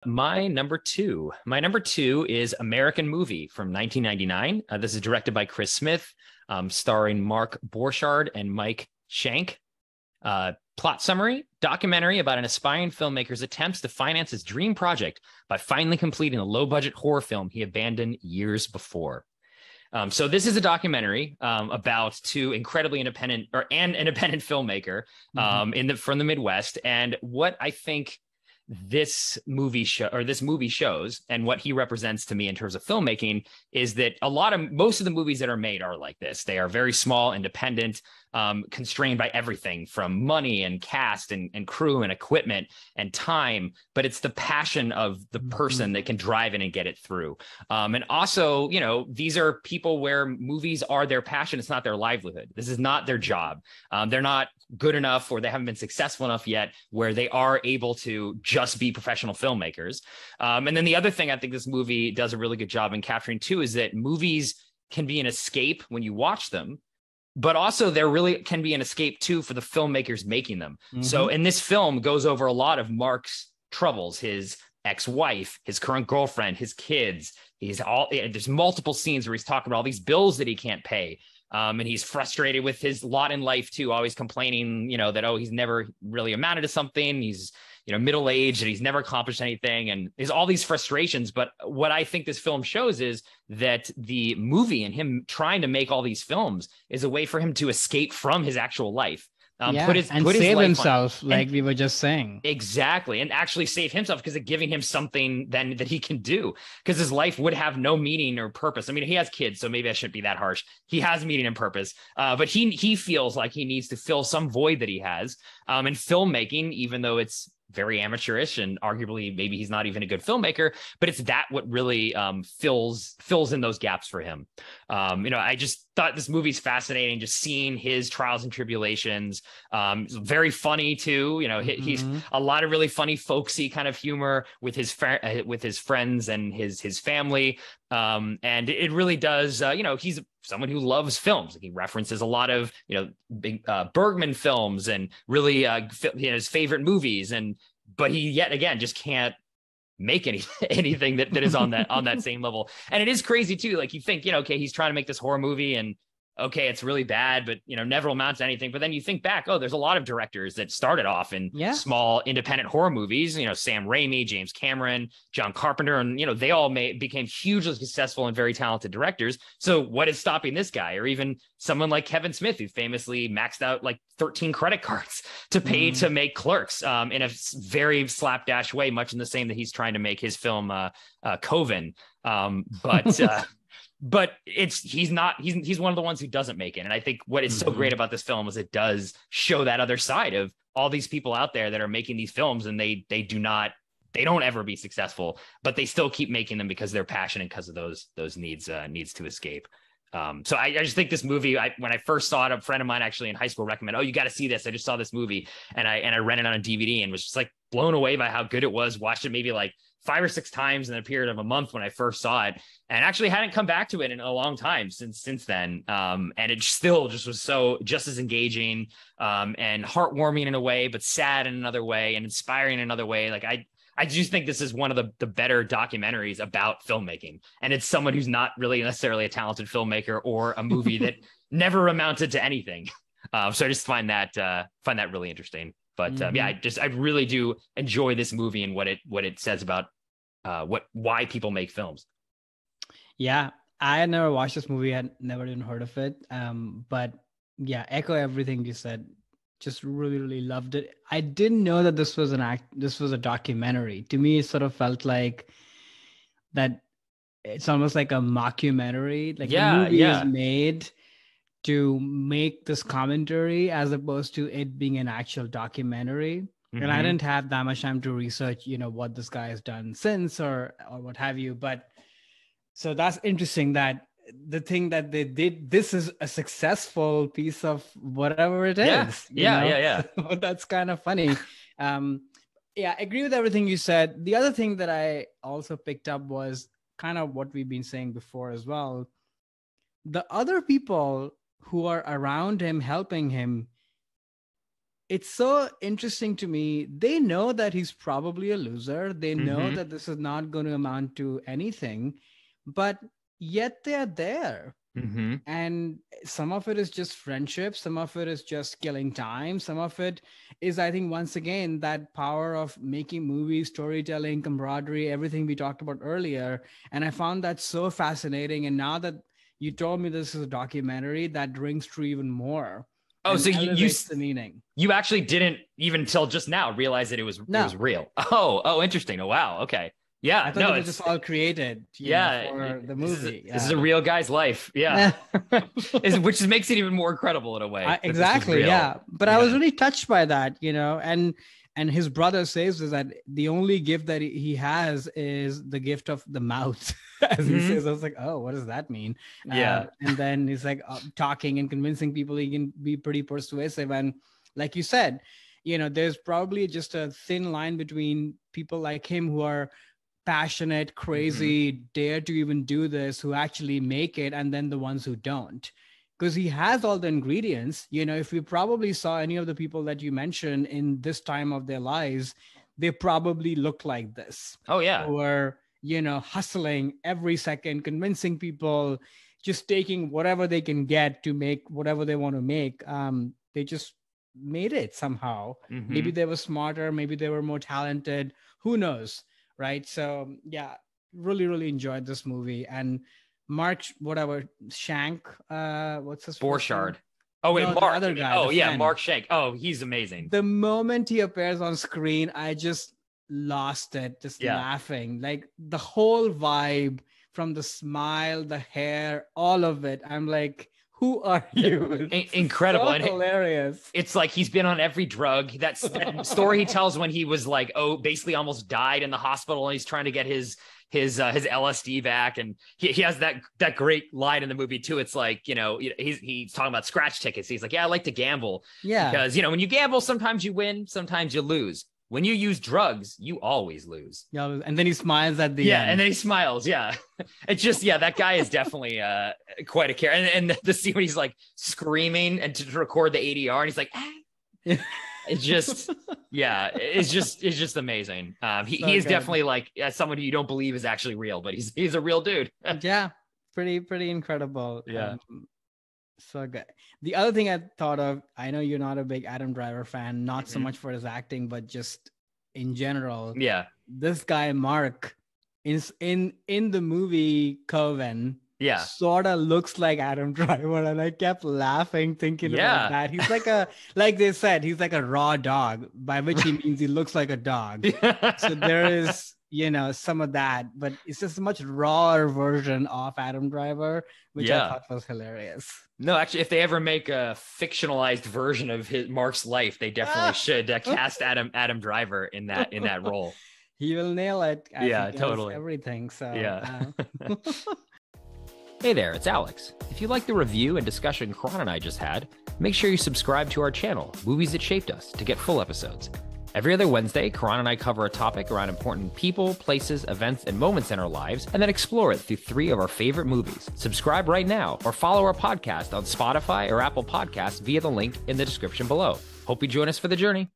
My number two is American Movie from 1999. This is directed by Chris Smith, starring Mark Borchardt and Mike Shank. Plot summary: documentary about an aspiring filmmaker's attempts to finance his dream project by finally completing a low-budget horror film he abandoned years before. So this is a documentary about two incredibly independent or an independent filmmaker from the Midwest, and what I think this movie shows and what he represents to me in terms of filmmaking is that most of the movies that are made are like this. They are very small, independent, constrained by everything from money and cast and crew and equipment and time, but it's the passion of the person that can drive it and get it through. And also, these are people where movies are their passion. It's not their livelihood. This is not their job. They're not good enough, or they haven't been successful enough yet where they are able to just be professional filmmakers. And then the other thing I think this movie does a really good job in capturing too is that movies can be an escape when you watch them, but also there really can be an escape too for the filmmakers making them. So in this film goes over a lot of Mark's troubles, his ex-wife, his current girlfriend, his kids. There's multiple scenes where he's talking about all these bills that he can't pay. And he's frustrated with his lot in life too, always complaining, that, he's never really amounted to something. He's, middle-aged and he's never accomplished anything. And there's all these frustrations. But what I think this film shows is that the movie and him trying to make all these films is a way for him to escape from his actual life. Save himself, like we were just saying. Exactly. And actually save himself because of giving him something then that he can do, because his life would have no meaning or purpose. I mean, he has kids, so maybe I shouldn't be that harsh. He has meaning and purpose, but he feels like he needs to fill some void that he has. And filmmaking, even though it's very amateurish and arguably maybe he's not even a good filmmaker, but it's what really fills in those gaps for him. I just thought this movie's fascinating, just seeing his trials and tribulations. Very funny too. He's a lot of really funny folksy kind of humor with his friends and his family. And it really does, he's someone who loves films. He references a lot of, big Bergman films and really his favorite movies. But he yet again just can't make anything that is on that same level. And it is crazy too. Like you think, okay, he's trying to make this horror movie and okay, it's really bad, but never amounts to anything. But then you think back, there's a lot of directors that started off in small independent horror movies, Sam Raimi, James Cameron, John Carpenter, and they all became hugely successful and very talented directors. So what is stopping this guy? Or even someone like Kevin Smith, who famously maxed out like 13 credit cards to pay to make Clerks in a very slapdash way, much in the same that he's trying to make his film Coven. But he's one of the ones who doesn't make it. And I think what is so great about this film is it does show that other side of all these people out there that are making these films, and they don't ever be successful, but they still keep making them because they're passionate, because of those needs to escape. So I just think this movie, when I first saw it, a friend of mine actually in high school recommended, you got to see this. I just saw this movie, and I rented it on a DVD and was just like blown away by how good it was. Watched it maybe like 5 or 6 times in a period of a month when I first saw it, and actually hadn't come back to it in a long time since then. And it still just was just as engaging and heartwarming in a way, but sad in another way and inspiring in another way. Like I just think this is one of the better documentaries about filmmaking. And it's someone who's not really necessarily a talented filmmaker or a movie that never amounted to anything. So I just find that really interesting. But I really do enjoy this movie and what it says about why people make films. Yeah, I had never watched this movie. I had never even heard of it. But yeah, echo everything you said. Just really, really loved it. I didn't know that this was a documentary. To me, it sort of felt like that. It's almost like a mockumentary. Like the movie is made to make this commentary as opposed to it being an actual documentary. And I didn't have that much time to research, what this guy has done since or what have you. But so that's interesting that the thing that they did, this is a successful piece of whatever it is. Yeah. So that's kind of funny. I agree with everything you said. The other thing that I also picked up was kind of what we've been saying before as well. The other people who are around him, helping him, it's so interesting to me. They know that he's probably a loser. They know that this is not going to amount to anything, but yet they're there. And some of it is just friendship. Some of it is just killing time. Some of it is, I think, once again, that power of making movies, storytelling, camaraderie, everything we talked about earlier. And I found that so fascinating. And now that you told me this is a documentary, that rings true even more. Oh, so the meaning. You actually didn't even till just now realize that it was real. Oh, interesting. Oh, wow. Okay. Yeah. I thought it was just all created. For the movie. This is a real guy's life. Yeah. Which makes it even more incredible in a way. Exactly. Yeah. But I was really touched by that, and his brother says is that the only gift that he has is the gift of the mouth. As he says, I was like, oh, what does that mean? Yeah. And then he's like talking and convincing people. He can be pretty persuasive. And like you said, there's probably just a thin line between people like him who are passionate, crazy, dare to even do this, who actually make it, and then the ones who don't. Because he has all the ingredients. If we probably saw any of the people that you mentioned in this time of their lives, they probably look like this. Oh, yeah. Or hustling every second, convincing people, just taking whatever they can get to make whatever they want to make. They just made it somehow. Maybe they were smarter, maybe they were more talented, who knows, right? So yeah, really, really enjoyed this movie. And Mark, Shank, what's his Borchardt. Oh, wait, no, Mark. The other guy. Oh, yeah, Mark Shank. Oh, he's amazing. The moment he appears on screen, I just lost it, just laughing. Like the whole vibe, from the smile, the hair, all of it. I'm like, who are you? Incredible. So hilarious. It's like he's been on every drug. That story he tells when he was like, basically almost died in the hospital, and he's trying to get his LSD back, and he has that great line in the movie too. It's like, he's talking about scratch tickets. He's like, yeah, I like to gamble. Yeah, because when you gamble, sometimes you win, sometimes you lose. When you use drugs, you always lose. Yeah, and then he smiles at the end. And then he smiles. Yeah, it's just that guy is definitely quite a character. And the scene when he's like screaming and to record the ADR, and he's like, it's just it's just amazing. He is definitely like someone who you don't believe is actually real, but he's a real dude. Yeah, pretty incredible. Yeah. So good. The other thing I thought of, I know you're not a big Adam Driver fan, not so much for his acting, but just in general. Yeah. This guy, Mark, is in the movie Coven. Yeah. Sort of looks like Adam Driver. And I kept laughing, thinking about that. He's like they said, he's like a raw dog, by which he means he looks like a dog. So there is, some of that, but it's just a much rawer version of Adam Driver, which I thought was hilarious. No, actually, if they ever make a fictionalized version of Mark's life, they definitely should cast Adam Driver in that role. He will nail it. Yeah, totally. Everything. So yeah. Hey there, it's Alex. If you like the review and discussion Karan and I just had, make sure you subscribe to our channel, Movies That Shaped Us, to get full episodes. Every other Wednesday, Karan and I cover a topic around important people, places, events, and moments in our lives, and then explore it through 3 of our favorite movies. Subscribe right now, or follow our podcast on Spotify or Apple Podcasts via the link in the description below. Hope you join us for the journey.